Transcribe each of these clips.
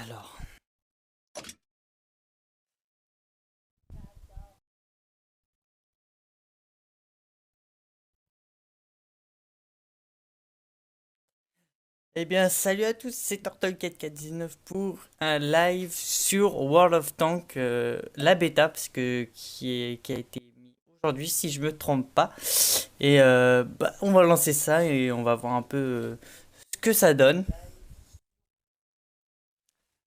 Alors. Eh bien, salut à tous, c'est Turtle4419 pour un live sur World of Tanks, la bêta, parce que qui a été mis aujourd'hui, si je me trompe pas. Et on va lancer ça et on va voir un peu ce que ça donne.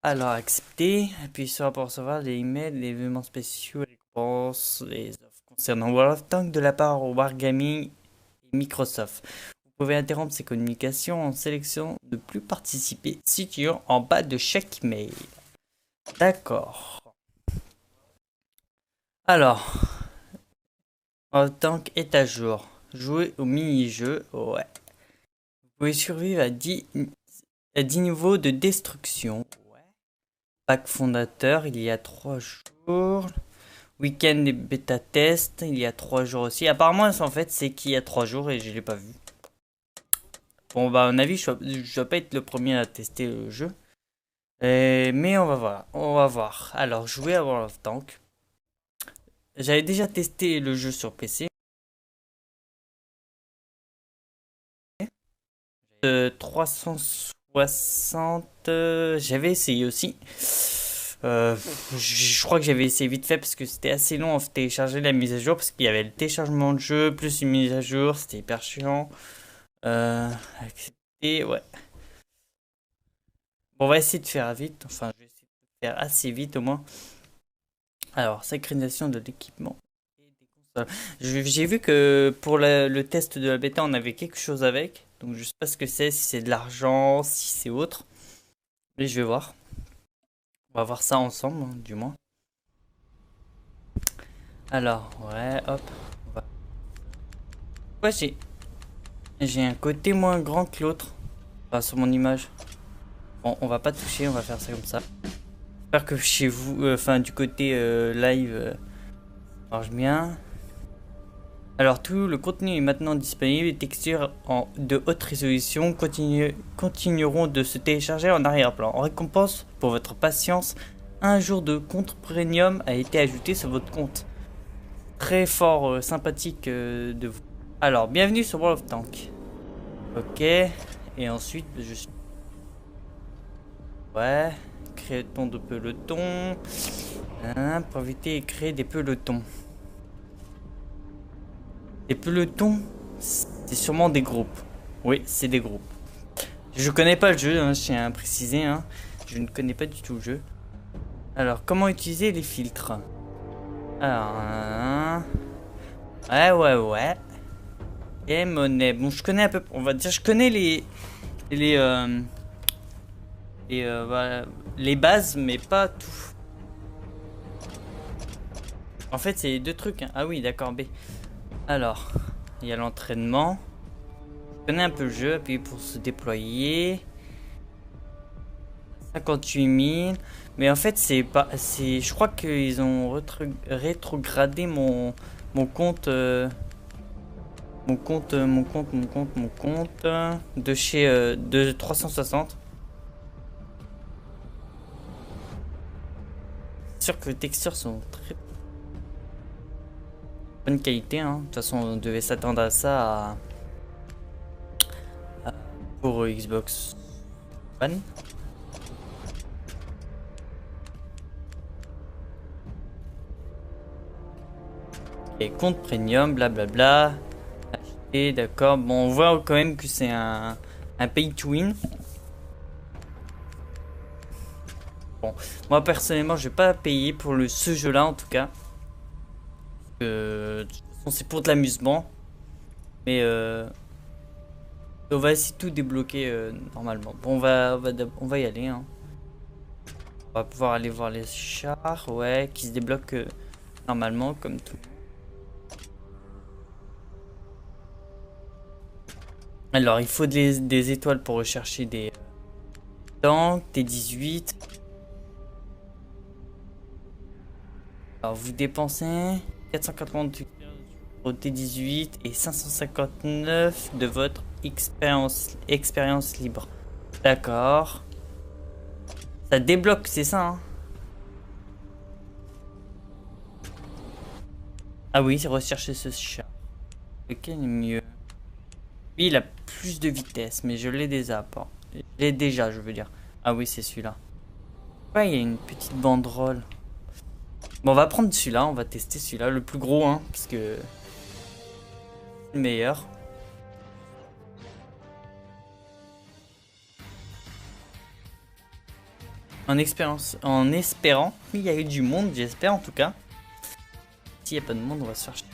Alors, accepter, appuyer sur pour recevoir les emails, les événements spéciaux, les récompenses, les offres concernant World of Tanks de la part de Wargaming et Microsoft. Vous pouvez interrompre ces communications en sélectionnant ne plus participer, situant en bas de chaque email. D'accord. Alors, World of Tanks est à jour. Jouer au mini-jeu, ouais. Vous pouvez survivre à 10 niveaux de destruction. Ouais. Pack fondateur, il y a 3 jours. Week-end des bêta tests, il y a 3 jours aussi. Apparemment, en fait, c'est qu'il y a 3 jours et je l'ai pas vu. Bon, bah, à mon avis, je dois pas être le premier à tester le jeu. Mais on va voir. On va voir. Alors, jouer à World of Tanks. J'avais déjà testé le jeu sur PC. 360, j'avais essayé aussi. Je crois que j'avais essayé vite fait parce que c'était assez long à télécharger la mise à jour parce qu'il y avait le téléchargement de jeu plus une mise à jour, c'était hyper chiant. Accepter, ouais. Bon, on va essayer de faire vite, enfin je vais essayer de faire assez vite au moins. Alors, synchronisation de l'équipement et des consoles. J'ai vu que pour le test de la bêta, on avait quelque chose avec. Donc je sais pas ce que c'est, si c'est de l'argent, si c'est autre. Mais je vais voir. On va voir ça ensemble, hein, du moins. Alors, ouais, hop. Ouais, j'ai un côté moins grand que l'autre. Enfin, sur mon image. Bon, on va pas toucher, on va faire ça comme ça. J'espère que chez vous, enfin du côté live, ça marche bien. Alors tout le contenu est maintenant disponible. Les textures de haute résolution continueront de se télécharger en arrière-plan. En récompense pour votre patience, un jour de compte premium a été ajouté sur votre compte. Très fort, sympathique de vous. Alors, bienvenue sur World of Tanks. Ok. Et ensuite, je suis... Ouais. Créaton de peloton. Hein, pour éviter et créer des pelotons. Des pelotons, c'est sûrement des groupes. Oui, c'est des groupes. Je connais pas le jeu, hein, je tiens à préciser. Hein. Je ne connais pas du tout le jeu. Alors, comment utiliser les filtres? Alors, ouais. Et monnaie. Bon, je connais un peu. On va dire, je connais les, euh, voilà, les bases, mais pas tout. En fait, c'est deux trucs. Hein. Ah oui, d'accord, B. Alors, il y a l'entraînement. Je connais un peu le jeu, appuyer pour se déployer. 58 000. Mais en fait, c'est pas. Je crois qu'ils ont rétrogradé mon compte. Mon compte. De chez. De 360. C'est sûr que les textures sont très bonne qualité. Hein. De toute façon, on devait s'attendre à ça pour Xbox One. Et compte premium, blablabla. Acheter, d'accord. Bon, on voit quand même que c'est un pay to win. Bon, moi personnellement, je vais pas payer pour ce jeu-là en tout cas. De toute façon, c'est pour de l'amusement. Mais on va essayer de tout débloquer normalement. Bon, on va y aller. Hein. On va pouvoir aller voir les chars, ouais, qui se débloquent normalement comme tout. Alors, il faut des étoiles pour rechercher des tanks, T18. Alors, vous dépensez 480 au T18 et 559 de votre expérience libre. D'accord. Ça débloque, c'est ça, hein. Ah oui, c'est rechercher ce chat. Lequel est mieux? Lui, il a plus de vitesse, mais je l'ai déjà pas. Je l'ai déjà, je veux dire. Ah oui, c'est celui-là. Ouais, il y a une petite banderole. Bon, on va prendre celui-là, on va tester celui-là, le plus gros, hein, parce que c'est le meilleur. En espérant, il y a eu du monde, j'espère en tout cas. S'il n'y a pas de monde, on va se faire chier.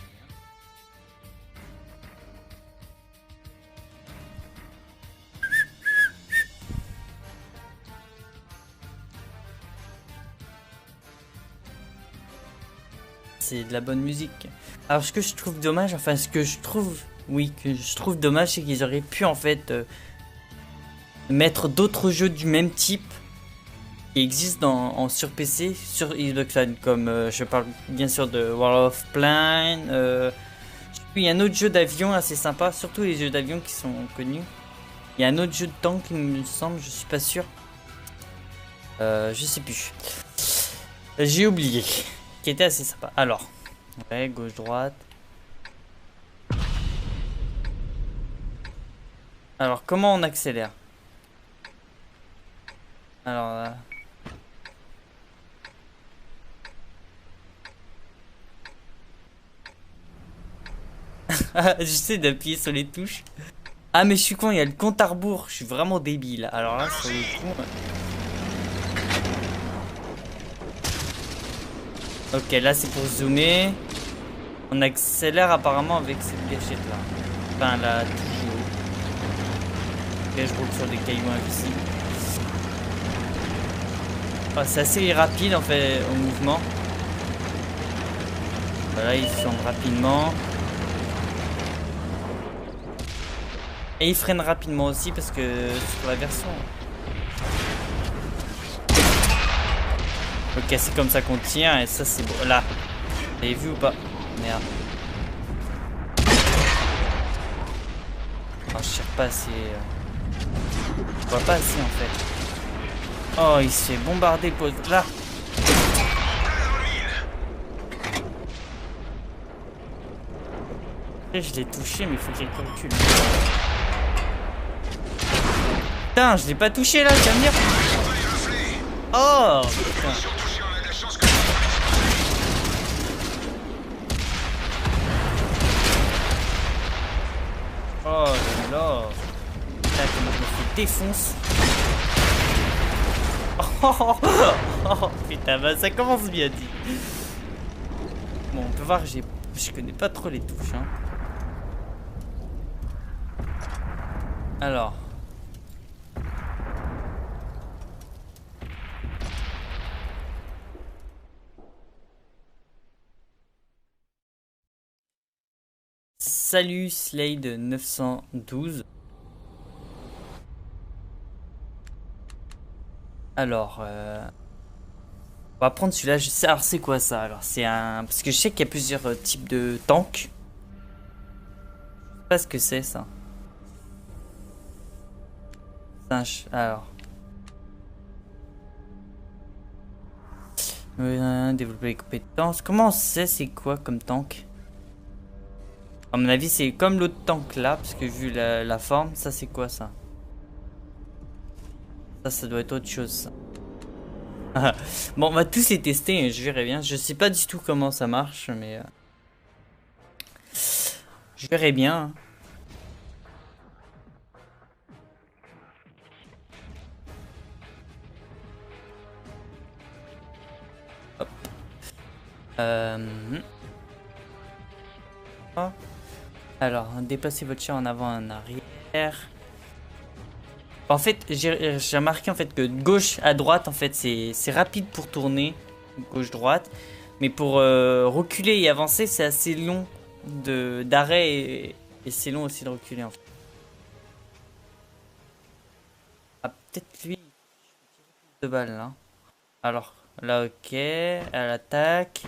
C'est de la bonne musique. Alors ce que je trouve dommage, enfin ce que je trouve, oui, que je trouve dommage, c'est qu'ils auraient pu en fait mettre d'autres jeux du même type qui existent sur PC, sur Xbox One, comme je parle bien sûr de World of Plane. Il y a un autre jeu d'avion assez sympa, surtout les jeux d'avion qui sont connus. Il y a un autre jeu de tank, il me semble, je suis pas sûr. Je sais plus. J'ai oublié. Qui était assez sympa. Alors, ouais, gauche, droite. Alors, comment on accélère? Alors, j'essaie d'appuyer sur les touches. Ah, mais je suis con, il y a le compte à rebours. Je suis vraiment débile. Alors là, sur le coup. Ok, là c'est pour zoomer. On accélère apparemment avec cette gâchette là. Enfin, là, toujours. Ok, je roule sur des cailloux invisibles. Oh, c'est assez rapide en fait au mouvement. Voilà, il tourne rapidement. Et il freine rapidement aussi parce que sur la version. Ok, c'est comme ça qu'on tient et ça c'est beau. Là, vous avez vu ou pas? Merde. Oh, je tire pas assez. Je vois pas assez en fait. Oh, il se fait bombarder le poste. Là. Je l'ai touché, mais il faut qu'il recule. Putain, je l'ai pas touché là, tu vas me dire. Oh putain. Oh là là. Putain, comment je me fais défonce. Oh putain, bah ça commence bien dit. Bon, on peut voir que je connais pas trop les touches, hein. Alors. Salut Slade 912. Alors, on va prendre celui-là. Alors, c'est quoi ça? Alors, c'est un. Parce que je sais qu'il y a plusieurs types de tanks. Je sais pas ce que c'est ça. Alors. Développer les compétences. Comment on sait c'est quoi comme tank? À mon avis, c'est comme l'autre tank là. Parce que vu la forme, ça c'est quoi ça? Ça doit être autre chose ça. Bon, on va tous les tester et je verrai bien. Je sais pas du tout comment ça marche, mais je verrai bien. Hop. Oh. Alors, déplacez votre chien en avant et en arrière. En fait, j'ai remarqué en fait que de gauche à droite, en fait, c'est rapide pour tourner, gauche-droite. Mais pour reculer et avancer, c'est assez long d'arrêt et c'est long aussi de reculer en fait. Ah, peut-être lui, de balles là. Alors, là, ok, elle attaque.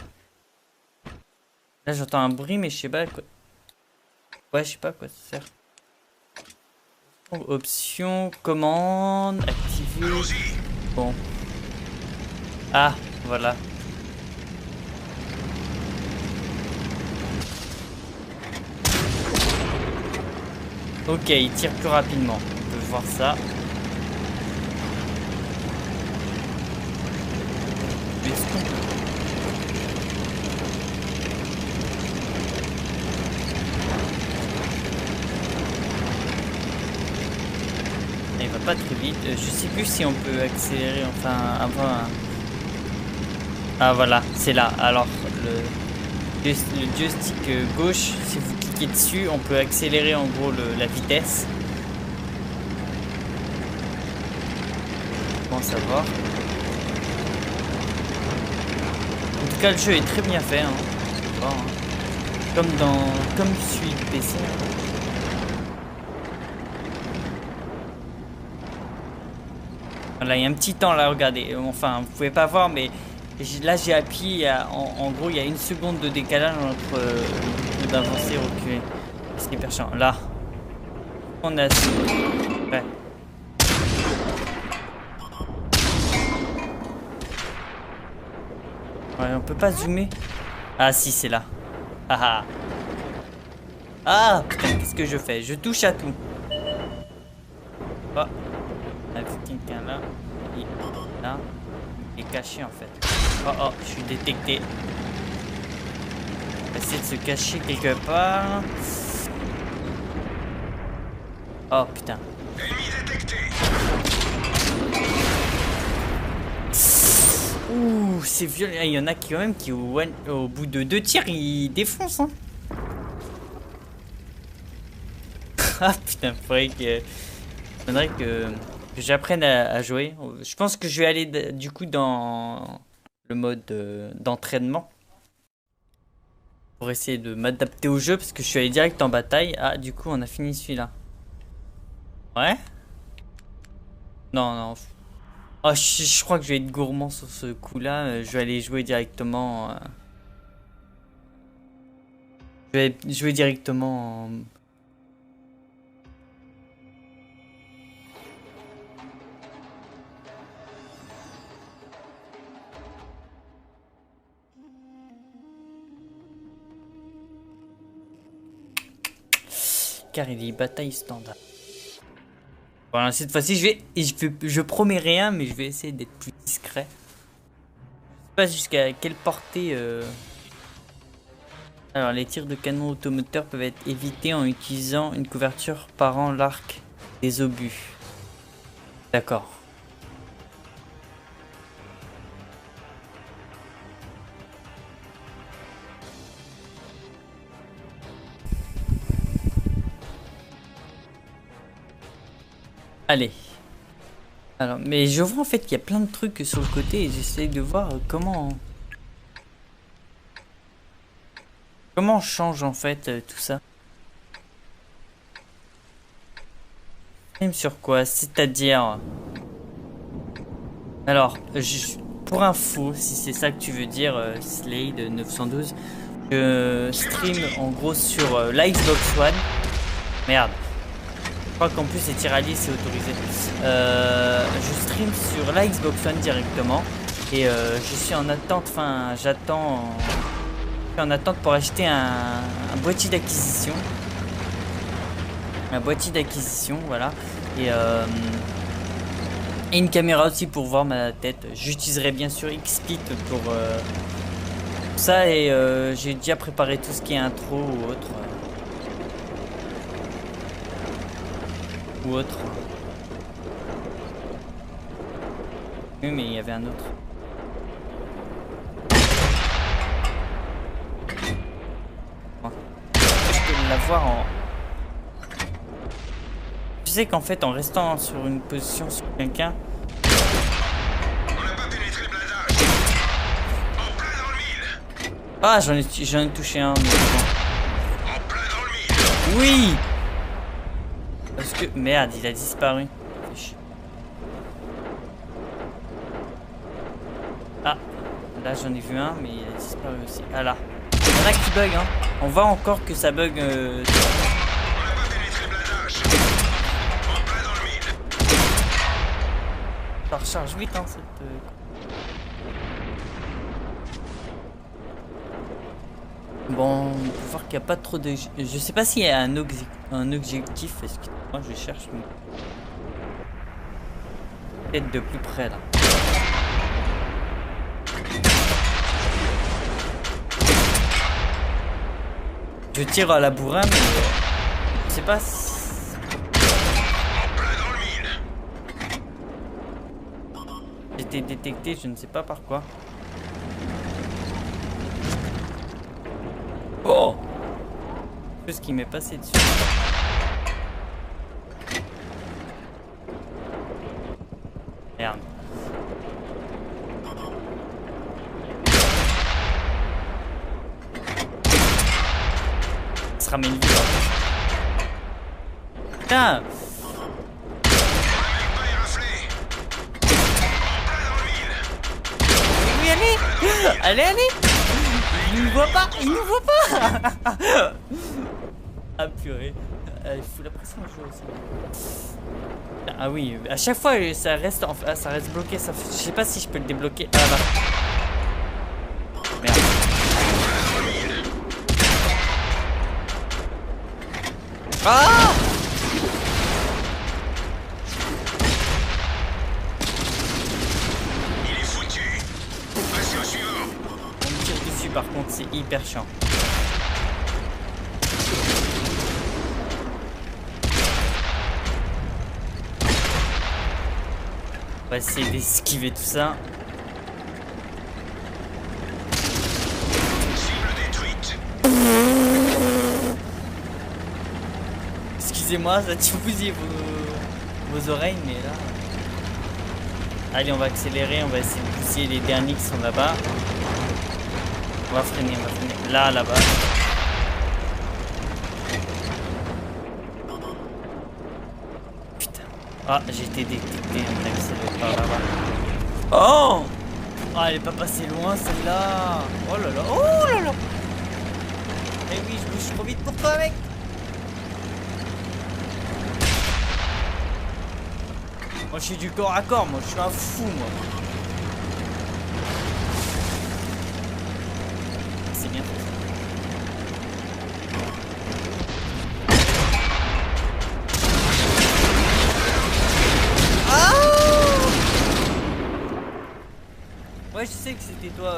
Là, j'entends un bruit, mais je sais pas quoi. Ouais, je sais pas à quoi ça sert. Option, commande, activer. Bon. Ah, voilà. Ok, il tire plus rapidement. On peut voir ça. Il va pas très vite. Je sais plus si on peut accélérer, enfin, avant. Ah voilà, c'est là. Alors, le joystick gauche, si vous cliquez dessus, on peut accélérer en gros la vitesse. Comment savoir? En tout cas, le jeu est très bien fait. Hein. Bon, hein. Comme celui de PC. Hein. Voilà, il y a un petit temps là, regardez. Enfin, vous pouvez pas voir, mais là j'ai appuyé. En gros, il y a 1 seconde de décalage entre d'avancer et reculer. C'est hyper chiant. Là, on a. Ouais. Ouais, on peut pas zoomer. Ah si, c'est là. Ah ah. Ah putain, qu'est-ce que je fais? Je touche à tout. Oh. Avec quelqu'un là. Et là. Il est caché en fait. Oh oh, je suis détecté. On va essayer de se cacher quelque part. Oh putain. Ouh, c'est violent. Il y en a qui quand même qui au bout de 2 tirs, ils défoncent. Hein. Ah putain, faudrait que j'apprenne à jouer. Je pense que je vais aller du coup dans le mode d'entraînement. Pour essayer de m'adapter au jeu parce que je suis allé direct en bataille. Ah, du coup, on a fini celui-là. Ouais? Non, non. Oh, je crois que je vais être gourmand sur ce coup-là. Je vais aller jouer directement. Je vais jouer directement en... Car il dit bataille standard. Voilà, cette fois-ci, je promets rien, mais je vais essayer d'être plus discret. Je sais pas jusqu'à quelle portée. Alors, les tirs de canon automoteur peuvent être évités en utilisant une couverture parant l'arc des obus. D'accord. Allez. Alors, mais je vois en fait qu'il y a plein de trucs sur le côté et j'essaye de voir comment on change en fait tout ça. Même sur quoi? C'est-à-dire... Alors, pour info, si c'est ça que tu veux dire, Slade 912, je stream en gros sur la Xbox One. Merde. Je crois qu'en plus les tiralis c'est autorisé. Je stream sur la Xbox One directement et je suis en attente, enfin j'attends en attente pour acheter un boîtier d'acquisition. Un boîtier d'acquisition, voilà. Et une caméra aussi pour voir ma tête. J'utiliserai bien sûr XSplit pour ça et j'ai déjà préparé tout ce qui est intro ou autre. Oui, mais il y avait un autre. Je peux l'avoir en... Tu sais qu'en fait, en restant sur une position sur quelqu'un... On n'a pas pénétré le blindage. En plein dans le mille. Ah, j'en ai touché un. Mais... En plein dans le mille. Oui. Parce que... Merde, il a disparu. Ah, là j'en ai vu un, mais il a disparu aussi. Ah là. Il y en a qui bug, hein. On voit encore que ça bug. On n'a pas pénétré le blindage. En plein dans le mille. Ça recharge vite, hein, cette... Bon, on peut voir qu'il n'y a pas trop de... Je sais pas s'il y a un objectif. Est-ce que moi je cherche peut-être de plus près là. Je tire à la bourrin, mais je sais pas si... J'étais détecté, je ne sais pas par quoi. Oh! Je sais ce qui m'est passé dessus. Merde. Il se ramène vite. Putain! Oui, allez! Allez, allez! Il nous voit pas! Il nous voit pas! Ah purée. Il fout la pression au jeu aussi. Ah oui, à chaque fois ça reste, ça reste bloqué. Ça... Je sais pas si je peux le débloquer. Ah là. Merde. Ah! Il est foutu. Passez au suivant. On me tire dessus par contre, c'est hyper chiant. On va essayer d'esquiver tout ça. Cible détruite. Excusez-moi, ça tue bousiller vos oreilles, mais là... Allez, on va accélérer, on va essayer de bousiller les derniers qui sont là-bas. On va freiner, on va freiner. Là, là-bas. Putain. Ah, j'ai été détecté, on a accéléré par là-bas. Oh! Ah, elle est pas passée loin, celle-là. Oh là là, oh là là. Eh oui, je bouge trop vite pour toi, mec. Moi je suis du corps à corps, moi je suis un fou moi. C'est bien fait ça. Ah ouais, je sais que c'était toi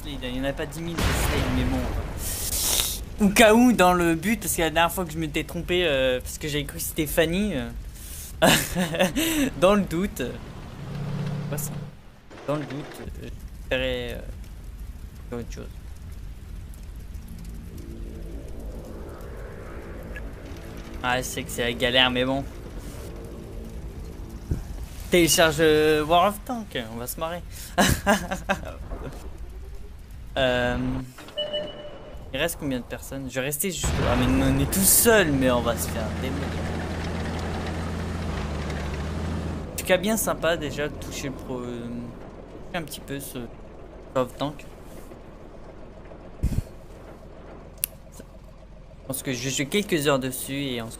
Slade, il n'y en a pas 10 000 de Slade, mais bon. Au cas où dans le but, parce que la dernière fois que je m'étais trompé, parce que j'avais cru que c'était Fanny. Dans le doute. Quoi ça? Dans le doute, je ferais autre chose. Ah, je sais que c'est la galère, mais bon. Télécharge War of Tank, on va se marrer. Il reste combien de personnes? Je vais rester juste... Ah mais on est tout seul, mais on va se faire démolir. Cas bien sympa déjà de toucher un petit peu ce of Tank. Je pense que je joue quelques heures dessus et ensuite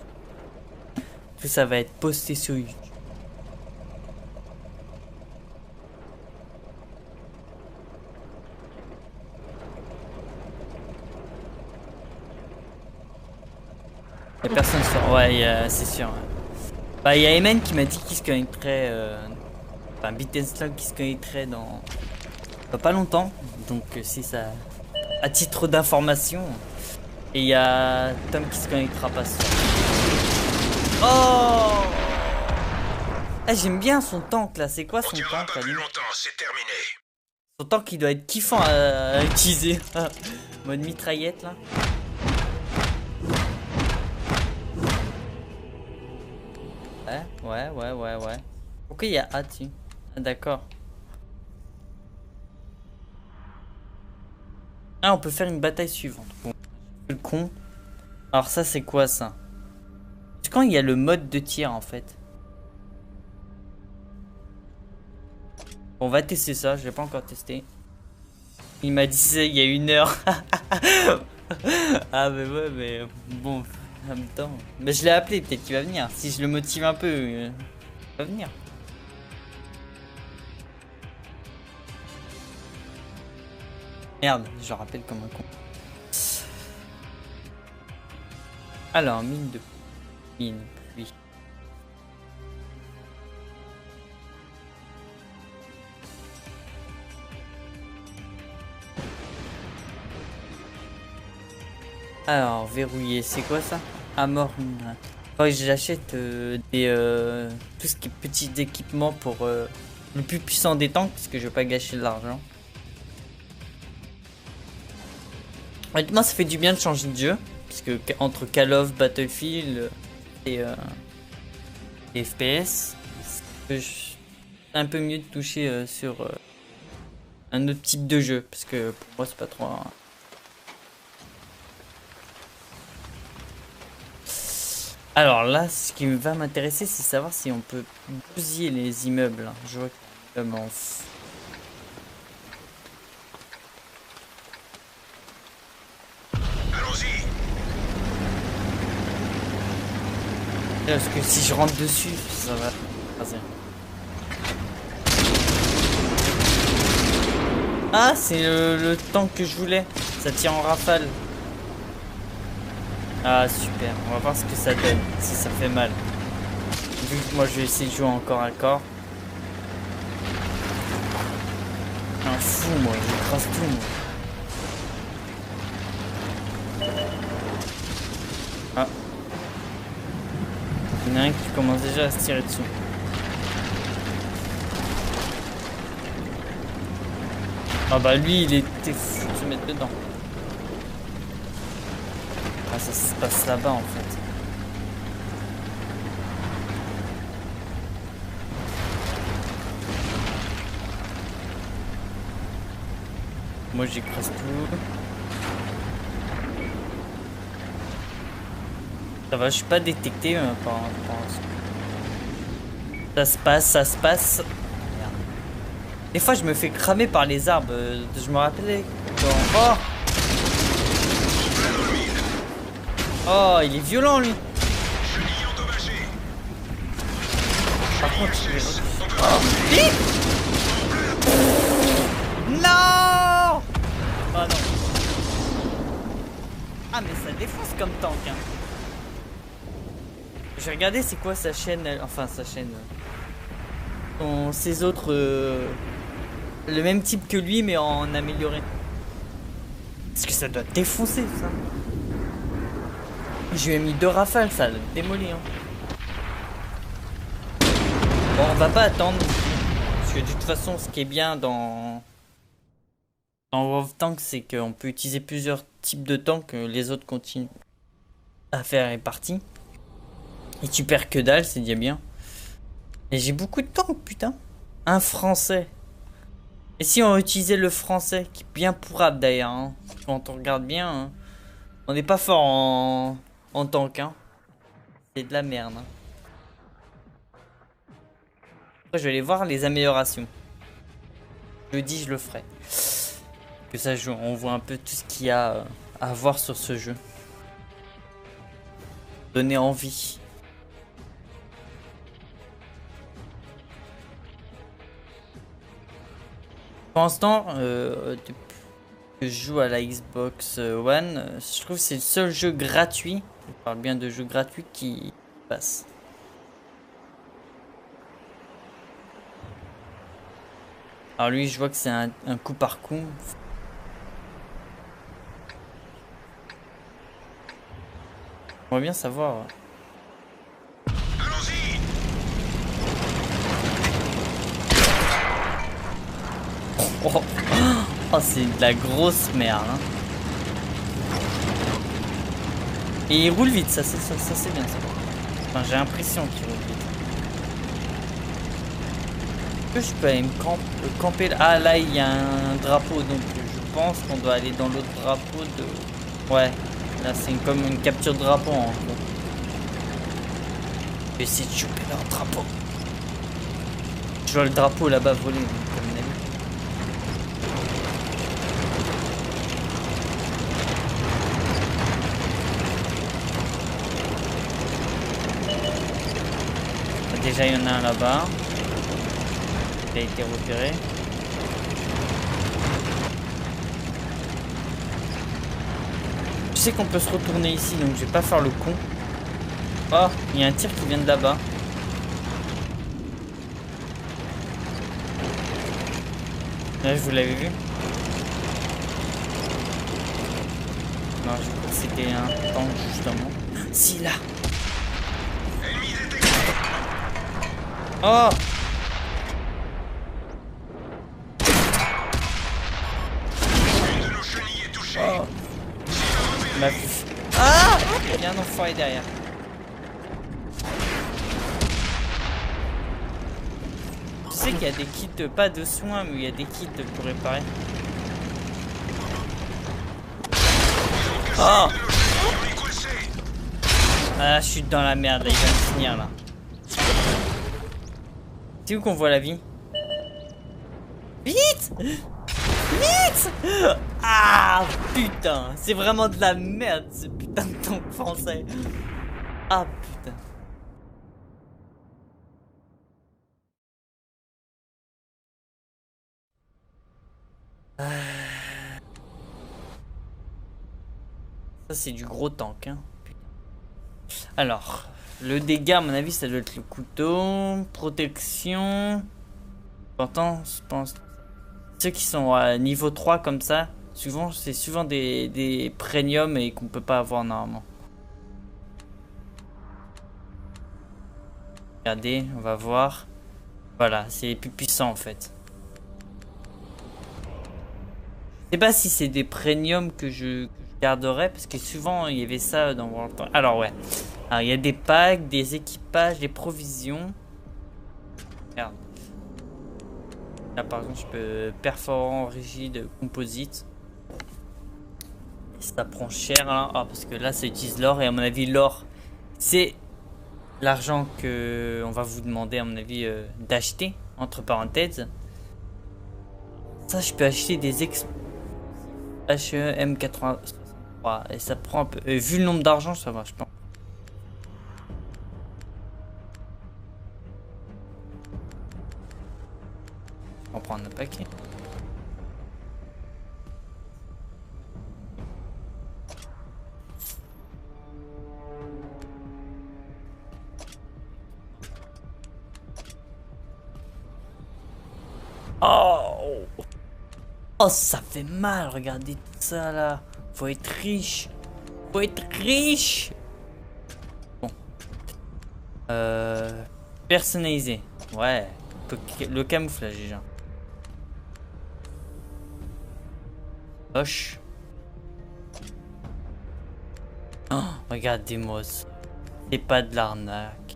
tout ça va être posté sur YouTube. Les personnes sont... Ouais, c'est sûr. Bah, il y a Emen qui m'a dit qu'il se connecterait, enfin Bittenslog qui se connecterait dans pas longtemps, donc c'est ça à titre d'information. Et il y a Tom qui se connectera pas ce soir. Oh ah, j'aime bien son tank là, c'est quoi son tank pas plus longtemps, c'est terminé. Son tank qui doit être kiffant à utiliser. Mode mitraillette là. Ouais. Pourquoi il y a A dessus? Ah, d'accord. Ah, on peut faire une bataille suivante. Bon, le con. Alors ça, c'est quoi ça? C'est quand il y a le mode de tir en fait. Bon, on va tester ça, je l'ai pas encore testé. Il m'a dit ça il y a 1 heure. Ah mais ouais, mais bon... En même temps, mais je l'ai appelé, peut-être qu'il va venir. Si je le motive un peu, il va venir. Merde, je rappelle comme un con. Alors, mine de mine, pluie. Alors, verrouillé, c'est quoi ça? Amor. Oh, j'achète tout ce qui est petits équipements pour le plus puissant des tanks, parce que je veux pas gâcher de l'argent. Honnêtement, ça fait du bien de changer de jeu, parce que entre Call of, Battlefield et FPS, c'est un peu mieux de toucher sur un autre type de jeu, parce que pour moi c'est pas trop. Alors là, ce qui va m'intéresser, c'est savoir si on peut bousiller les immeubles. Je vois que Allons-y. parce que si je rentre dessus, ça va écraser. Ah, c'est le tank que je voulais. Ça tire en rafale. Ah, super. On va voir ce que ça donne, si ça fait mal. Vu que moi, je vais essayer de jouer en corps à corps. Un fou, moi. J'écrase tout, moi. Ah. Il y en a un qui commence déjà à se tirer dessus. Ah bah lui, il était fou de se mettre dedans. Ah, ça se passe là-bas en fait. Moi j'écrase tout. Ça va, je suis pas détecté par. Ça se passe, ça se passe. Merde. Des fois je me fais cramer par les arbres. Je me rappelais quand. Oh! Oh, il est violent lui. Chenille endommagée. Par contre, Chenille je... SS. On peut Oh, vite! Non! Oh non. Ah mais ça défonce comme tank hein. J'ai regardé c'est quoi sa chaîne, enfin sa chaîne. Ses autres le même type que lui mais en amélioré. Parce que ça doit défoncer ça. Je lui ai mis 2 rafales, ça l'a démoli hein. Bon, on va pas attendre. Parce que de toute façon, ce qui est bien dans World of Tanks, c'est qu'on peut utiliser plusieurs types de tanks. Les autres continuent à faire les parties. Et tu perds que dalle, c'est déjà bien. Et j'ai beaucoup de tanks, putain. Un français. Et si on utilisait le français, qui est bien pourrable d'ailleurs, hein. Quand on regarde bien, hein. On n'est pas fort en tank, hein. C'est de la merde, hein. Après, je vais aller voir les améliorations. Je le dis, je le ferai. Que ça, on voit un peu tout ce qu'il y a à voir sur ce jeu. Donner envie. Pour l'instant, depuis que je joue à la Xbox One, je trouve que c'est le seul jeu gratuit, je parle bien de jeu gratuit, qui passe. Alors lui, je vois que c'est un coup par coup. On va bien savoir. Allons-y. Oh, oh c'est de la grosse merde. Hein. Et il roule vite, ça c'est bien ça. Enfin, j'ai l'impression qu'il roule vite. Est-ce que je peux aller me camper là? Ah là il y a un drapeau donc je pense qu'on doit aller dans l'autre drapeau de... Ouais, là c'est comme une capture de drapeau en gros. Je vais essayer de choper leur drapeau. Je vois le drapeau là-bas voler comme une amie. Déjà il y en a un là-bas. Il a été repéré. Je sais qu'on peut se retourner ici, donc je vais pas faire le con. Oh, il y a un tir qui vient de là-bas. Là, je vous l'avez vu? Non, je crois que c'était un tank, justement. Si, là! Ennemi détecté. Oh! Une de nos chenilles est touchée. Oh! Ma puce. Ah! Il y a un enfoiré derrière. Tu sais qu'il y a des kits, pas de soins, mais il y a des kits pour réparer. Oh! On est coincé. Ah, je suis dans la merde, là, il va me finir, là. C'est où qu'on voit la vie? Vite! Vite! Ah, putain! C'est vraiment de la merde, ce putain de tank français. Ah, putain. Ça, c'est du gros tank, hein. Putain. Alors, le dégât, à mon avis, ça doit être le couteau. Protection. Pourtant, je pense. Ceux qui sont à niveau 3 comme ça, souvent, c'est souvent des premium et qu'on peut pas avoir normalement. Regardez, on va voir. Voilà, c'est les plus puissants en fait. Je sais pas si c'est des premium que je garderai parce que souvent il y avait ça dans World of Warcraft. Alors ouais. Alors il y a des packs, des équipages, des provisions. Merde. Là par exemple je peux perforant, rigide, composite. Et ça prend cher là. Ah, parce que là ça utilise l'or et à mon avis l'or c'est l'argent que on va vous demander à mon avis d'acheter entre parenthèses. Ça je peux acheter des HEM83 et ça prend un peu. Vu le nombre d'argent ça va je pense. On va prendre un paquet. Oh! Oh, ça fait mal, regardez tout ça là. Faut être riche. Faut être riche. Bon. Personnalisé. Ouais. Le camouflage déjà. Hoche. Oh, regardez-moi ça. C'est pas de l'arnaque.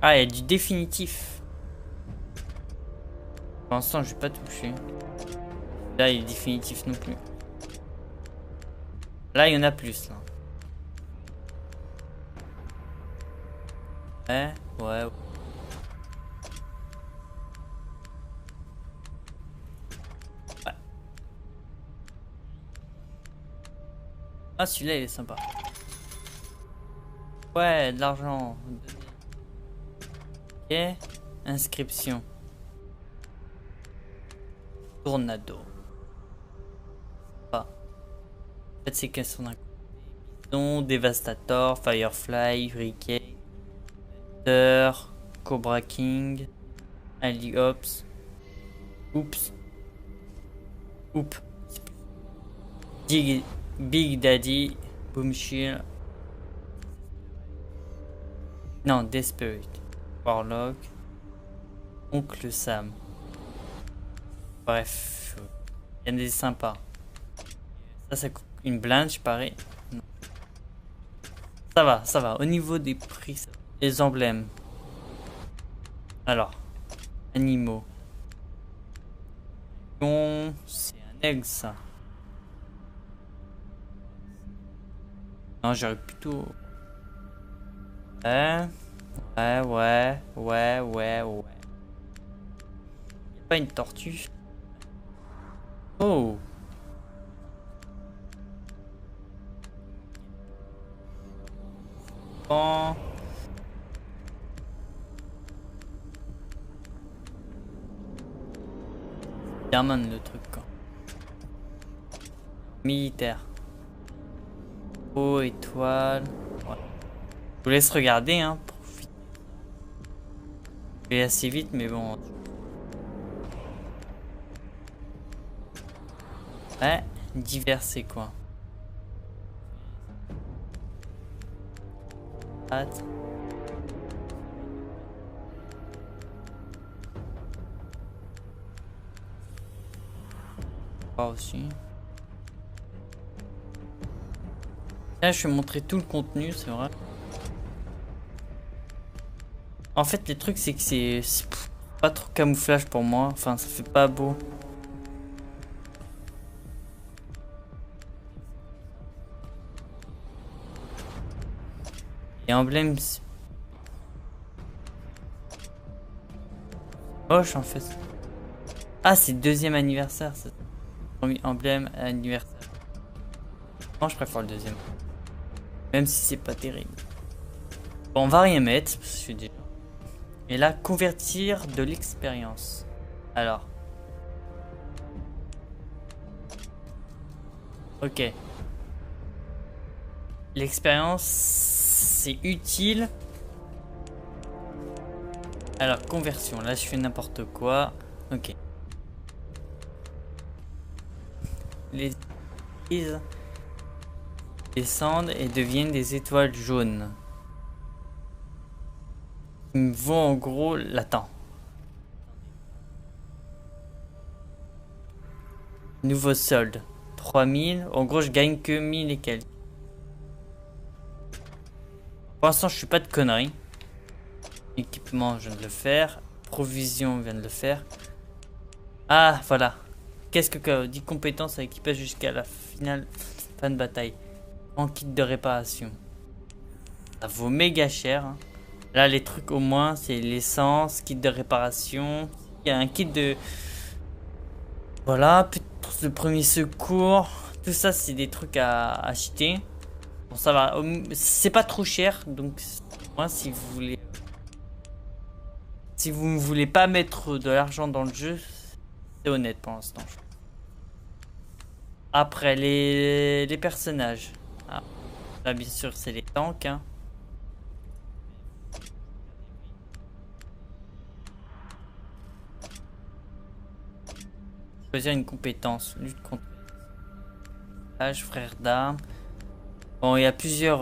Ah, il y a du définitif. Pour l'instant, je vais pas toucher. Là, il est définitif non plus. Là, il y en a plus. Là. Ouais. Ah, celui-là, il est sympa. Ouais, de l'argent. Ok. Inscription. Tornado. Pas. En fait, c'est qu'elles sont d'un côté. Devastator, Firefly, Hurricane, Cobra King, Ali Ops. Oups. Big Daddy, Boom Shield. Non, Desperate. Warlock. Oncle Sam. Bref. Il y en a des sympas. Ça coûte une blinde, je parie. Non. Ça va. Au niveau des prix, ça va. Les emblèmes. Alors. Animaux. C'est un aigle, ça. Non, j'aurais plutôt... Ouais. Pas une tortue. Oh. Bon. Spider-Man le truc quoi. Militaire. Oh, étoile. Ouais. Je vous laisse regarder, hein. Je vais assez vite, mais bon. Ouais, divers, c'est quoi? Hâte. Aussi. Là, je vais montrer tout le contenu, c'est vrai. En fait, les trucs, c'est que c'est pas trop camouflage pour moi. Enfin, ça fait pas beau. Et emblème, c'est moche en fait. Ah, c'est le deuxième anniversaire. Emblème anniversaire. Moi, je préfère le deuxième. Même si c'est pas terrible. Bon, on va rien mettre. Parce que je suis déjà... Et là, convertir de l'expérience. Alors. Ok. L'expérience, c'est utile. Alors, conversion. Là, je fais n'importe quoi. Ok. Les descendent et deviennent des étoiles jaunes. Ils me vont en gros l'attend. Nouveau solde. 3000. En gros, je gagne que 1000 et quelques. Pour l'instant, je suis pas de conneries. Équipement, je viens de le faire. Provision, je viens de le faire. Ah, voilà. Qu'est-ce que dit compétence à équipage jusqu'à la finale fin de bataille. En kit de réparation. Ça vaut méga cher. Hein. Là, les trucs au moins, c'est l'essence, kit de réparation. Il y a un kit de... Voilà, de premier secours. Tout ça, c'est des trucs à acheter. Bon, ça va. C'est pas trop cher. Donc, moi, si vous voulez... Si vous ne voulez pas mettre de l'argent dans le jeu, c'est honnête pour l'instant. Après, les personnages. Ah, là, bien sûr, c'est les tanks. Hein. Choisir une compétence. Lutte contre l'âge, frère d'armes. Bon, il y a plusieurs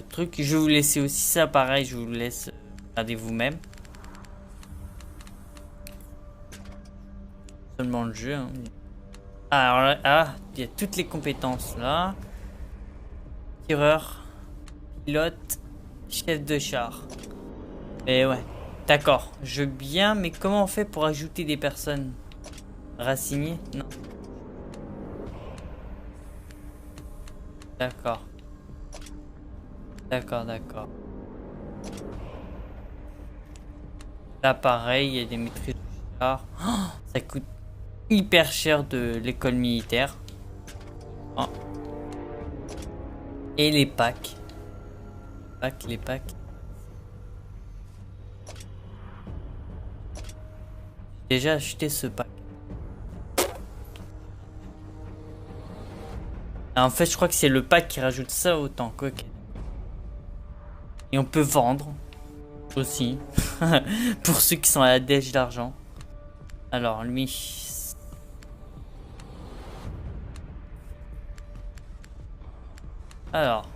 trucs. Je vais vous laisser aussi ça. Pareil, je vous laisse regarder vous-même. Seulement le jeu. Hein. Ah, alors là, il y a toutes les compétences là. Tireur, pilote, chef de char. Et ouais, d'accord. Je veux bien, mais comment on fait pour ajouter des personnes? Racigné? Non. D'accord. D'accord, d'accord. Là, pareil, il y a des maîtrises de char. Oh, ça coûte hyper cher de l'école militaire. Oh. Et les packs. Les packs. J'ai déjà acheté ce pack. Ah, en fait, je crois que c'est le pack qui rajoute ça au tank. Okay. Et on peut vendre aussi. Pour ceux qui sont à la dèche d'argent. Alors, lui... Alors.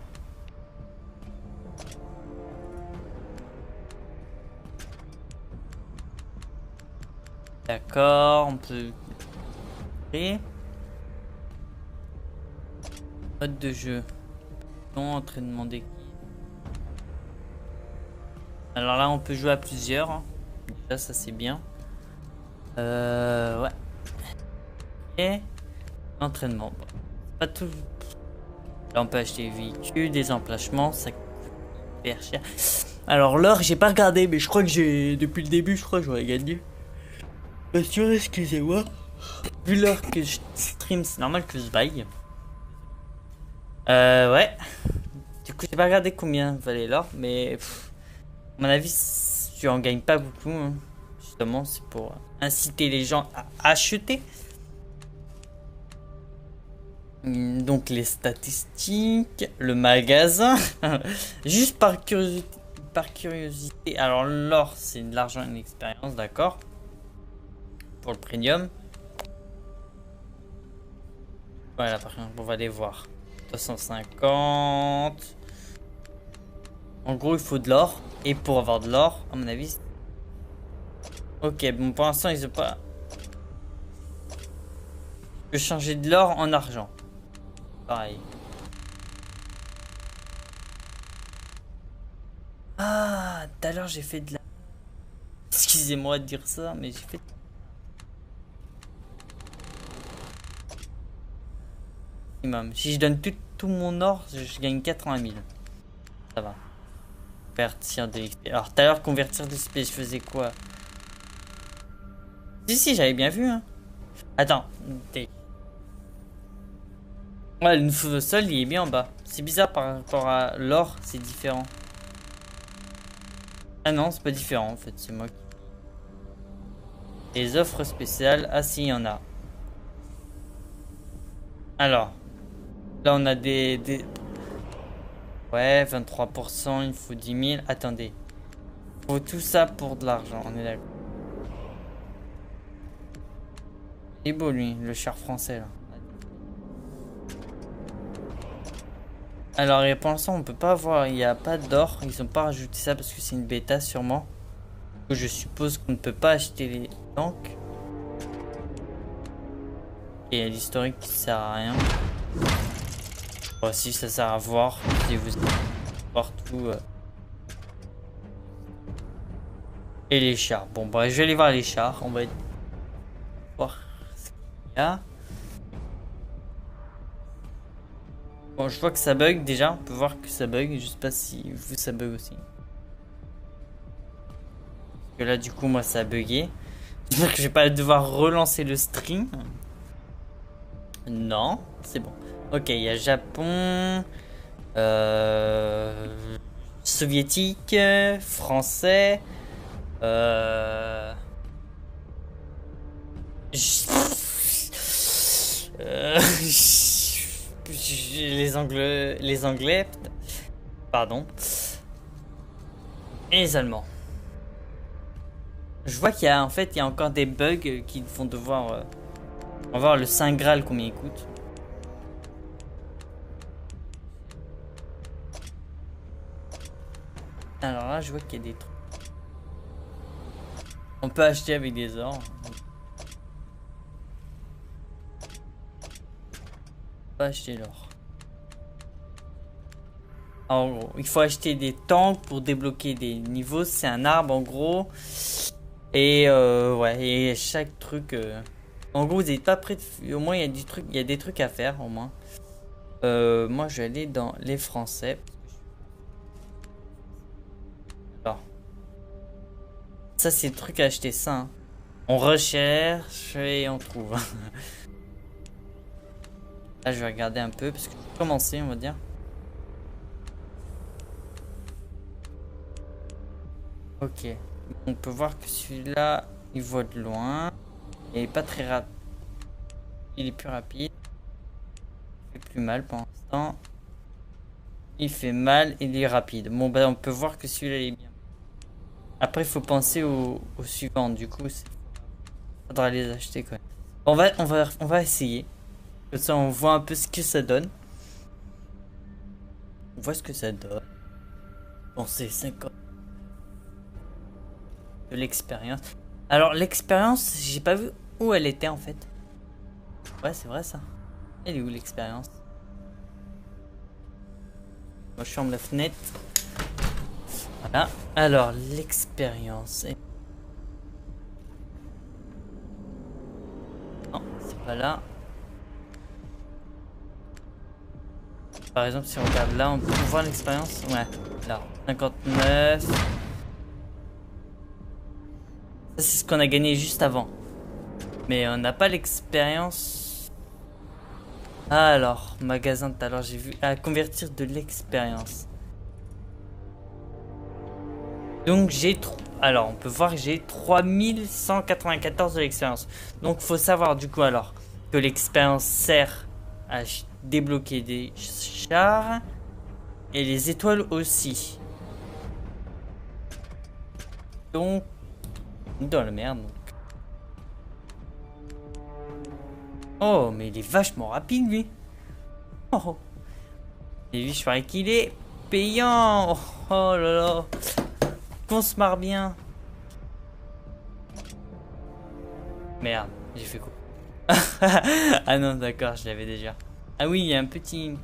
D'accord, on peut... Mode de jeu. Non, entraînement d'équipe. Alors là, on peut jouer à plusieurs. Hein. Déjà, ça c'est bien. Ouais. Et entraînement. Bon, pas tout... Là, on peut acheter des véhicules, des emplacements, ça coûte hyper cher. Alors, l'heure, j'ai pas regardé, mais je crois que j'ai. Depuis le début, je crois que j'aurais gagné. Bien sûr, excusez-moi. Vu l'heure que je stream, c'est normal que je baille. Ouais. Du coup, j'ai pas regardé combien valait l'or, mais. À mon avis, tu en gagnes pas beaucoup. Hein. Justement, c'est pour inciter les gens à acheter. Donc donc les statistiques, le magasin. Juste par curiosité. Par curiosité. Alors l'or, c'est de l'argent et une expérience, d'accord. Pour le premium. Voilà, par exemple, on va les voir. 350. En gros, il faut de l'or. Et pour avoir de l'or, à mon avis... Ok, bon, pour l'instant, ils ont pas... Je peux changer de l'or en argent. Pareil. Ah, tout à l'heure, j'ai fait de la... Excusez-moi de dire ça, mais j'ai fait... Si je donne tout mon or, je gagne 80 000. Ça va. Convertir de l'XP. Alors, tout à l'heure, convertir de l'XP, je faisais quoi? Si, j'avais bien vu, hein. Attends. Ouais, le nouveau sol, il est bien en bas. C'est bizarre par rapport à l'or, c'est différent. Ah non, c'est pas différent, en fait, c'est moi qui... Les offres spéciales. Ah si, il y en a. Alors. Là, on a des... Ouais, 23%, il faut 10 000. Attendez. Il faut tout ça pour de l'argent, on est d'accord. Il est beau, lui, le char français, là. Alors, et pour l'instant, on peut pas avoir... Il n'y a pas d'or. Ils ont pas rajouté ça parce que c'est une bêta, sûrement. Je suppose qu'on ne peut pas acheter les tanks. Et l'historique qui sert à rien. Bon, si ça sert à voir, si vous partout. Et les chars. Bon, bah, je vais aller voir les chars. On va voir ce qu'il y a. Bon, je vois que ça bug déjà. On peut voir que ça bug. Je sais pas si vous ça bug aussi. Parce que là, du coup, moi, ça a bugué. J'espère que je vais pas devoir relancer le stream. Non, c'est bon. Ok, il y a Japon, soviétique, français, les anglais, pardon, et les allemands. Je vois qu'il y a en fait il y a encore des bugs qui vont devoir. On va voir le Saint Graal combien il coûte. Alors là, je vois qu'il y a des trucs. On peut acheter avec des ors. On peut acheter l'or. En gros, il faut acheter des tanks pour débloquer des niveaux. C'est un arbre en gros. Et ouais, et chaque truc. En gros, vous n'êtes pas prêt de... Au moins, il y a du truc, il y a des trucs à faire au moins. Moi, je vais aller dans les Français. Alors. Ça, c'est le truc à acheter ça. Hein. On recherche et on trouve. Là, je vais regarder un peu parce que je vais commencer, on va dire. Ok. On peut voir que celui-là, il voit de loin. Il est pas très rapide. Il est plus rapide. Il fait plus mal pour l'instant. Il fait mal, il est rapide. Bon, bah, on peut voir que celui-là est bien. Après, il faut penser au suivant. Du coup, il faudra les acheter quand même. On va essayer. Comme ça, on voit un peu ce que ça donne. On voit ce que ça donne. Bon, c'est 50. De l'expérience. Alors, l'expérience, j'ai pas vu où elle était en fait. Ouais, c'est vrai ça. Elle est où l'expérience? Moi, je ferme la fenêtre. Voilà. Alors, l'expérience. Non, c'est pas là. Par exemple, si on regarde là, on peut voir l'expérience. Ouais, là. 59. Ça, c'est ce qu'on a gagné juste avant. Mais on n'a pas l'expérience. Ah, alors, magasin tout à l'heure, j'ai vu. À convertir de l'expérience. Donc j'ai alors on peut voir que j'ai 3194 de l'expérience. Donc faut savoir du coup alors que l'expérience sert débloquer des chars. Et les étoiles aussi. Donc, dans la merde. Donc. Oh, mais il est vachement rapide, lui. Oh. Et lui, je parie qu'il est payant. Oh là là. Qu'on se marre bien. Merde, j'ai fait quoi? Ah non, d'accord, je l'avais déjà. Ah oui, il y a un petit...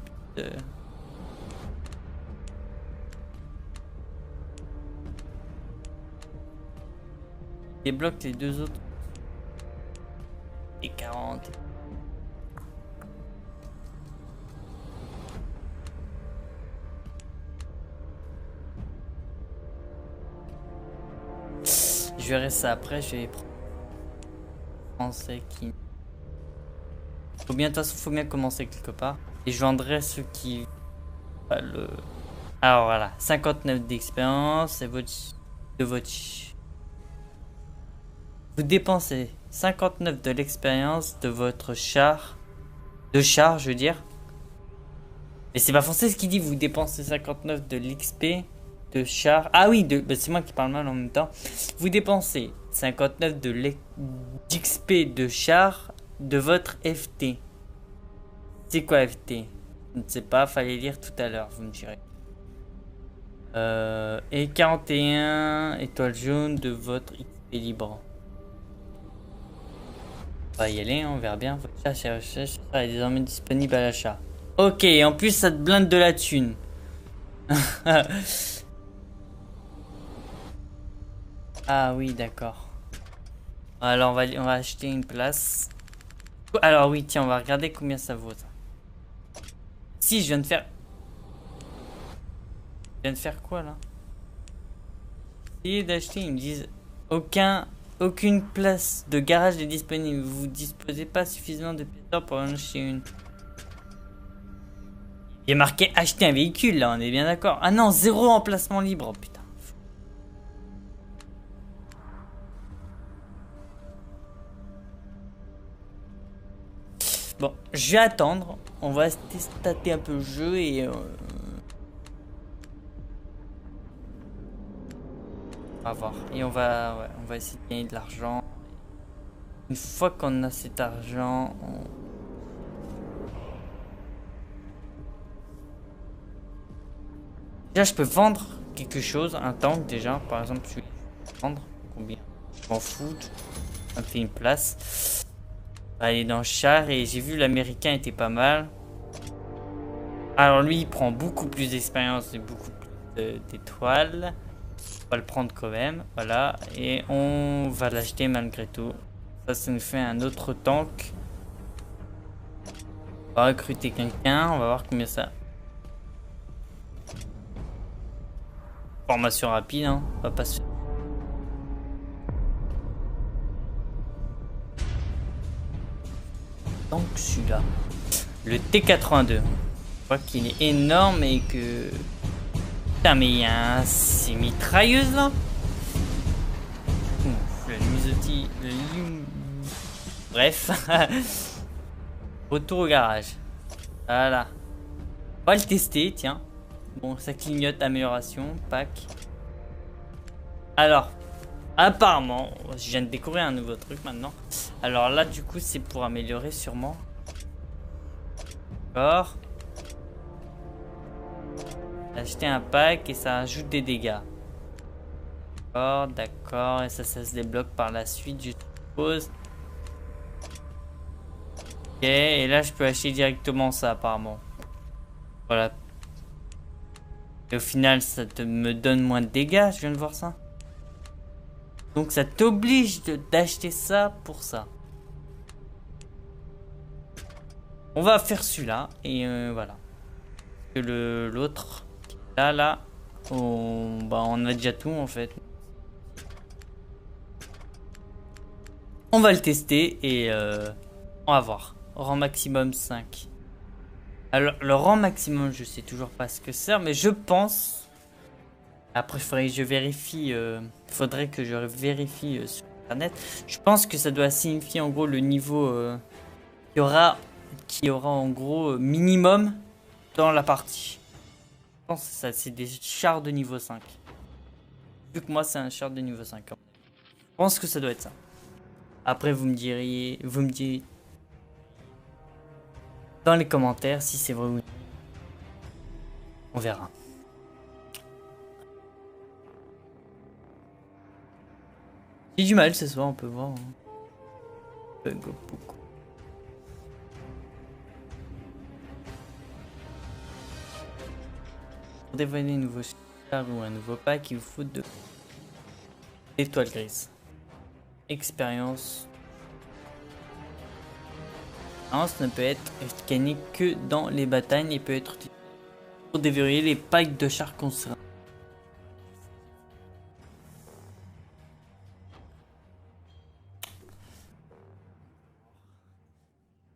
Débloque les deux autres. Et 40. Je verrai ça après, je vais prendre français qui... Faut bien, de toute façon, faut bien commencer quelque part. Et je vendrai ceux qui... le... Alors voilà, 59 d'expérience et de votre... Vous dépensez 59 de l'expérience de votre char. De char, je veux dire. Et c'est pas français ce qui dit, vous dépensez 59 de l'XP de char. Ah oui, bah c'est moi qui parle mal en même temps. Vous dépensez 59 d'XP de char de votre FT. C'est quoi FT? Je ne sais pas, fallait lire tout à l'heure, vous me direz. Et 41 étoiles jaunes de votre XP libre. On va y aller, on verra bien. Votre chat est désormais disponible à l'achat. Ok, en plus ça te blinde de la thune. Ah oui, d'accord. Alors on va acheter une place. Alors oui, tiens, on va regarder combien ça vaut ça. Si, je viens de faire... Je viens de faire quoi là? Essayez d'acheter, ils me disent... Aucune place de garage n'est disponible. Vous disposez pas suffisamment de pièces pour en acheter une. Il y a marqué acheter un véhicule là, on est bien d'accord. Ah non, 0 emplacement libre, oh, putain. Bon, je vais attendre. On va tester un peu le jeu et... On va voir. Et on va essayer de gagner de l'argent. Une fois qu'on a cet argent, déjà, je peux vendre quelque chose, un tank déjà. Par exemple, je vais vendre combien? Je m'en fous. Ça me fait une place. Aller dans le char et j'ai vu l'américain était pas mal. Alors lui, il prend beaucoup plus d'expérience et beaucoup plus d'étoiles. On va le prendre quand même, voilà, et on va l'acheter malgré tout. Ça nous fait un autre tank. On va recruter quelqu'un, on va voir combien ça. Formation rapide, hein. On va pas se... Donc celui-là, le T82. Je vois qu'il est énorme et que... Putain, mais il y a ces mitrailleuses là. Le Lumisotti. Bref. Retour au garage. Voilà. On va le tester, tiens. Bon, ça clignote, amélioration, pack. Alors, apparemment, je viens de découvrir un nouveau truc maintenant. Alors là, du coup, c'est pour améliorer sûrement. D'accord. Acheter un pack et ça ajoute des dégâts. D'accord, d'accord. Et ça se débloque par la suite, je suppose. Ok, et là je peux acheter directement ça apparemment. Voilà. Et au final, ça me donne moins de dégâts, je viens de voir ça. Donc ça t'oblige d'acheter ça pour ça. On va faire celui-là et voilà. Que l'autre... Là, on a déjà tout en fait. On va le tester et on va voir. Rang maximum 5. Alors, le rang maximum, je sais toujours pas ce que c'est, mais je pense... Après, faudrait que je vérifie sur internet. Je pense que ça doit signifier en gros le niveau qu'il y aura qu'il y aura en gros minimum dans la partie. Je pense que ça, c'est des chars de niveau 5. Vu que moi, c'est un char de niveau 5. Je pense que ça doit être ça. Après, vous me direz dans les commentaires si c'est vrai ou non. On verra. J'ai du mal ce soir, on peut voir. Bug beaucoup. Pour dévoiler un nouveau char ou un nouveau pack, il vous faut de étoiles grises. Expérience. L'expérience ne peut être gagnée que dans les batailles et peut être utilisée pour déverrouiller les packs de chars concernés.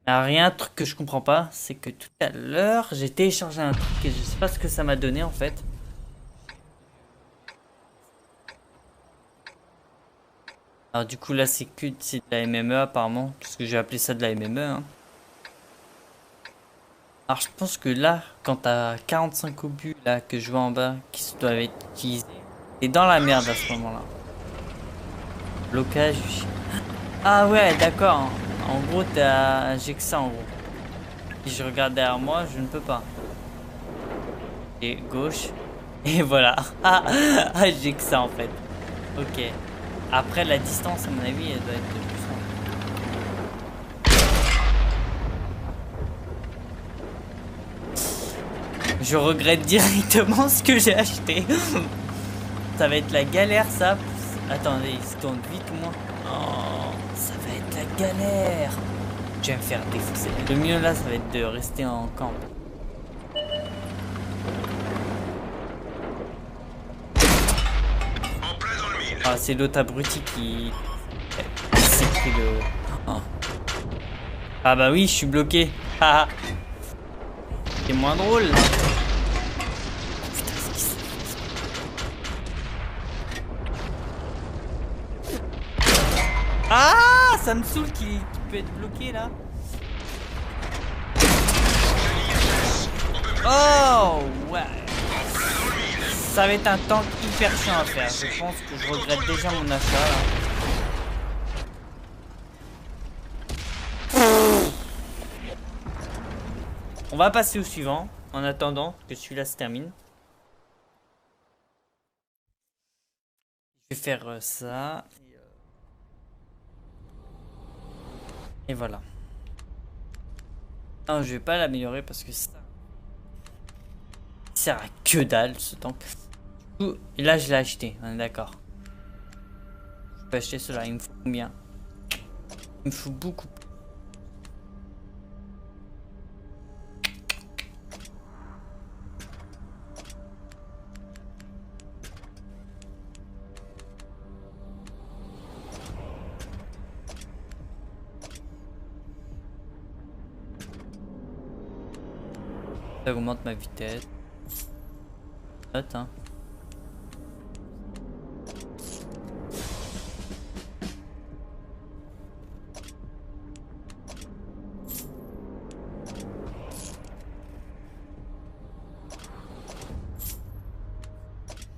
Alors, rien, un truc que je comprends pas, c'est que tout à l'heure, j'ai téléchargé un truc et je sais pas ce que ça m'a donné en fait. Alors du coup là c'est de la MME apparemment, parce que j'ai appelé ça de la MME. Hein. Alors je pense que là, quand t'as 45 obus là que je vois en bas qui doivent être utilisés, t'es dans la merde à ce moment-là. Blocage. Ah ouais d'accord. En gros j'ai que ça en gros. Si je regarde derrière moi, je ne peux pas. Et gauche. Et voilà. Ah, j'ai que ça en fait. Ok. Après la distance à mon avis elle doit être de plus en... Je regrette directement ce que j'ai acheté. Ça va être la galère ça. Attendez, il se tourne vite moi. Oh, ça va être la galère. Je vais me faire défoncer. Le mieux là ça va être de rester en camp. Ah, c'est l'autre abruti qui s'est pris le... Oh. Ah bah oui, je suis bloqué. C'est moins drôle. Putain, c'est qui ça? Ah, ça me saoule qu'il peut être bloqué là. Oh ouais. Ça va être un tank hyper chiant à faire. Je pense que je regrette déjà mon achat là. On va passer au suivant en attendant que celui-là se termine. Je vais faire ça. Et voilà. Non, je vais pas l'améliorer parce que ça sert à que dalle ce tank. Et là, je l'ai acheté, on est d'accord. Je peux acheter cela, il me faut combien? Il me faut beaucoup. Ça augmente ma vitesse. Note, hein.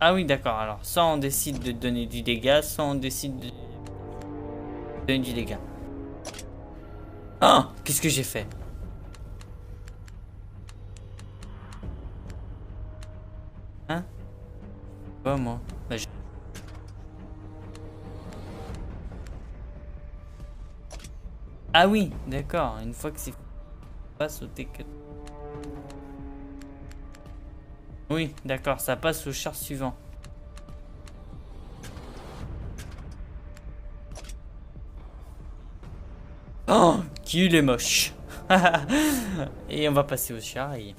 Ah oui, d'accord. Alors, soit on décide de donner du dégât, soit on décide de donner du dégât. Ah, qu'est-ce que j'ai fait? Hein? Pas moi. Bah, ah oui, d'accord. Une fois que c'est pas sauter que... Oui, d'accord. Ça passe au char suivant. Oh, qu'il est moche. Et on va passer au char et...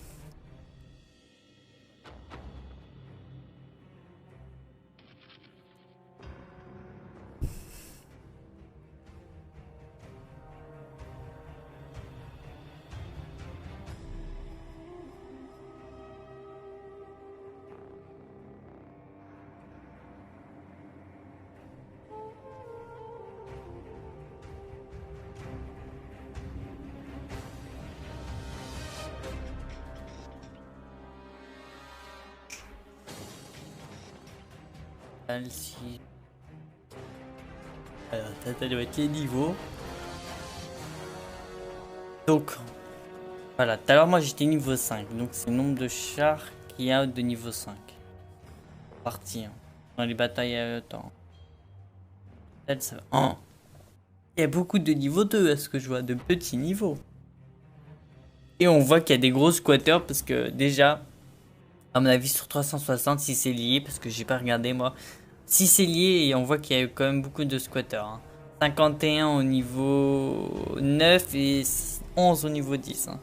Si... Alors, ça doit être les niveaux. Donc, voilà. Tout à l'heure, moi, j'étais niveau 5. Donc, c'est le nombre de chars qu'il y a de niveau 5. Parti. Hein. Dans les batailles à temps. Ça va. Oh. Il y a beaucoup de niveau 2, à ce que je vois. De petits niveaux. Et on voit qu'il y a des gros squatters. Parce que, déjà, à mon avis, sur 360, si c'est lié, parce que j'ai pas regardé, moi. Si c'est lié, et on voit qu'il y a quand même beaucoup de squatters. Hein. 51 au niveau 9 et 11 au niveau 10. Hein.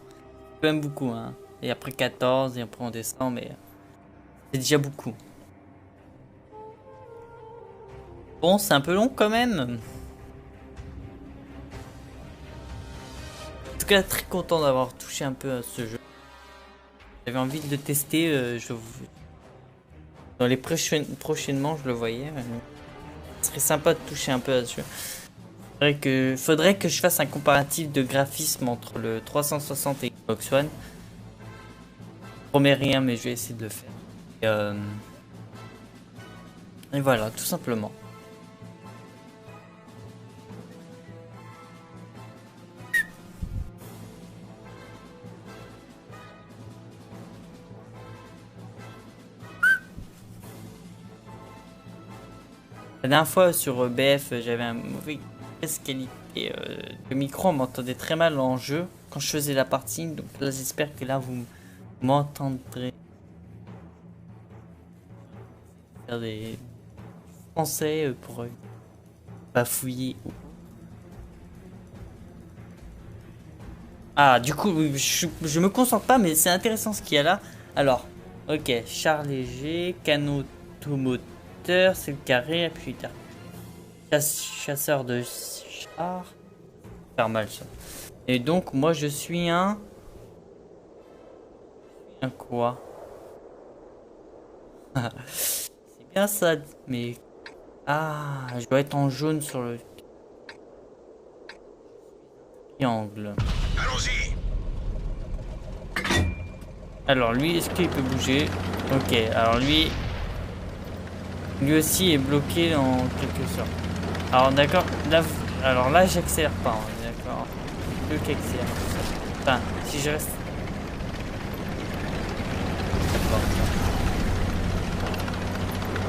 Quand même beaucoup. Hein. Et après 14 et après on descend, mais c'est déjà beaucoup. Bon, c'est un peu long quand même. En tout cas, très content d'avoir touché un peu à ce jeu. J'avais envie de le tester. Dans les prochainement, je le voyais. Ce serait sympa de toucher un peu à ce jeu. Faudrait que je fasse un comparatif de graphisme entre le 360 et Xbox One. Je promets rien, mais je vais essayer de le faire. Et voilà, tout simplement. La dernière fois sur BF, j'avais un mauvais qualité de micro, on m'entendait très mal en jeu quand je faisais la partie. Donc là, j'espère que là, vous m'entendrez faire des français pour bafouiller. Ah, du coup, je me concentre pas, mais c'est intéressant ce qu'il y a là. Alors, ok, char léger, canot automoteur, c'est le carré, appui chasseur de char. Faire mal ça. Et donc, moi, je suis un quoi? C'est bien ça, mais ah, je dois être en jaune sur le triangle. Allons-y. Alors lui, est-ce qu'il peut bouger? Ok, alors lui aussi est bloqué en quelque sorte. Alors d'accord, là j'accélère pas, on est d'accord. Le qu'accélère. Enfin, si je reste.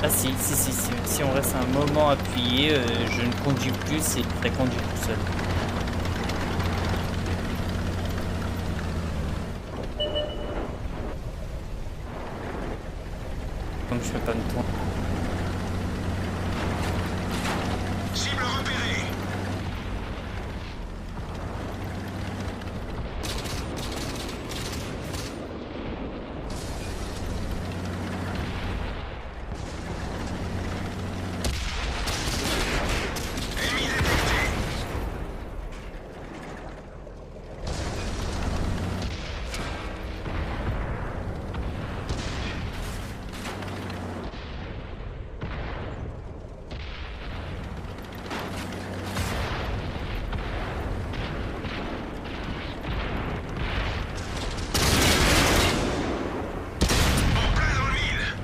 Ah si on reste un moment appuyé, je ne conduis plus, c'est ça conduit tout seul. Comme je peux pas me tourner. Cible repérée. Ennemi détecté. En plein dans le mille.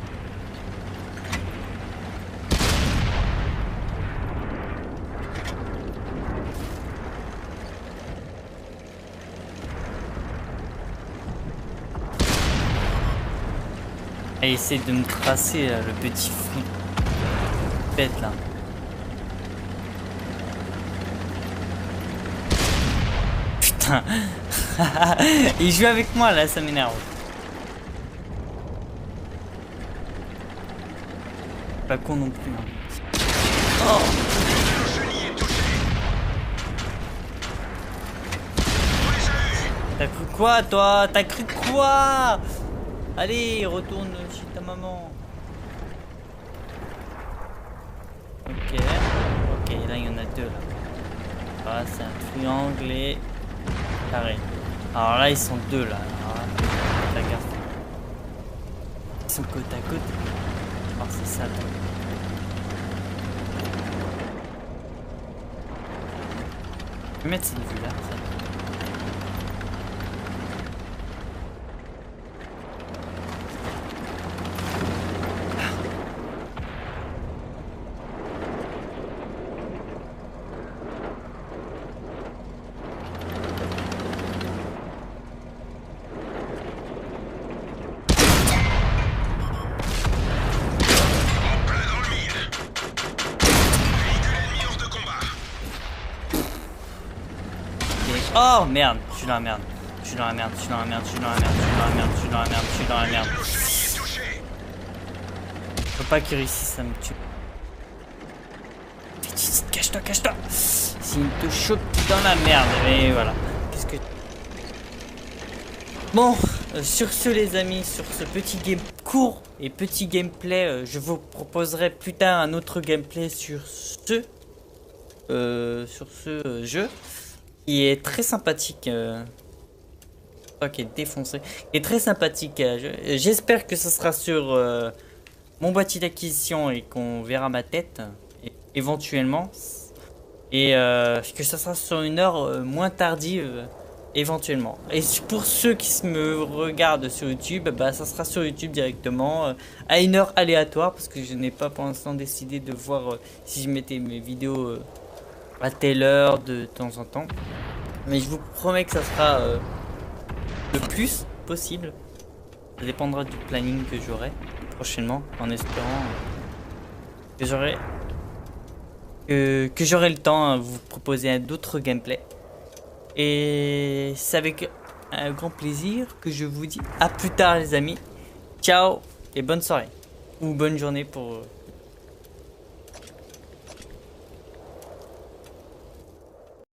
Elle essaie de me tracer là, le petit fou bête là. Putain. Il joue avec moi là, ça m'énerve. Pas con non plus. Hein. Oh. Le chenille est touché. On les a eus. T'as cru quoi toi? T'as cru quoi? Allez, retourne chez ta maman. Ok. Ok, là il y en a deux là. Ah, c'est un triangle et carré. Alors là ils sont deux là. Alors là, fais gaffe. Ils sont côte à côte. Alors c'est ça. Toi. Je vais mettre cette vue là. Ça. Oh merde, je suis dans la merde. Je suis dans la merde, je suis dans la merde, je suis dans la merde, je suis dans la merde, je suis dans la merde, je suis dans la merde. Faut pas qu'il réussisse, ça me tue. Cache-toi, cache-toi. S'il te chope dans la merde, et voilà. Qu'est-ce que... Bon, sur ce les amis, sur ce petit game court et petit gameplay, je vous proposerai plus tard un autre gameplay sur ce jeu qui est très sympathique. Qui est défoncé, qui est très sympathique. J'espère que ce sera sur mon boîtier d'acquisition et qu'on verra ma tête éventuellement, et que ça sera sur une heure moins tardive. Éventuellement. Et pour ceux qui me regardent sur YouTube, bah ça sera sur YouTube directement à une heure aléatoire parce que je n'ai pas pour l'instant décidé de voir si je mettais mes vidéos à telle heure de temps en temps. Mais je vous promets que ça sera le plus possible. Ça dépendra du planning que j'aurai prochainement, en espérant que j'aurai le temps à vous proposer d'autres gameplays. Et c'est avec un grand plaisir que je vous dis à plus tard les amis. Ciao et bonne soirée. Ou bonne journée pour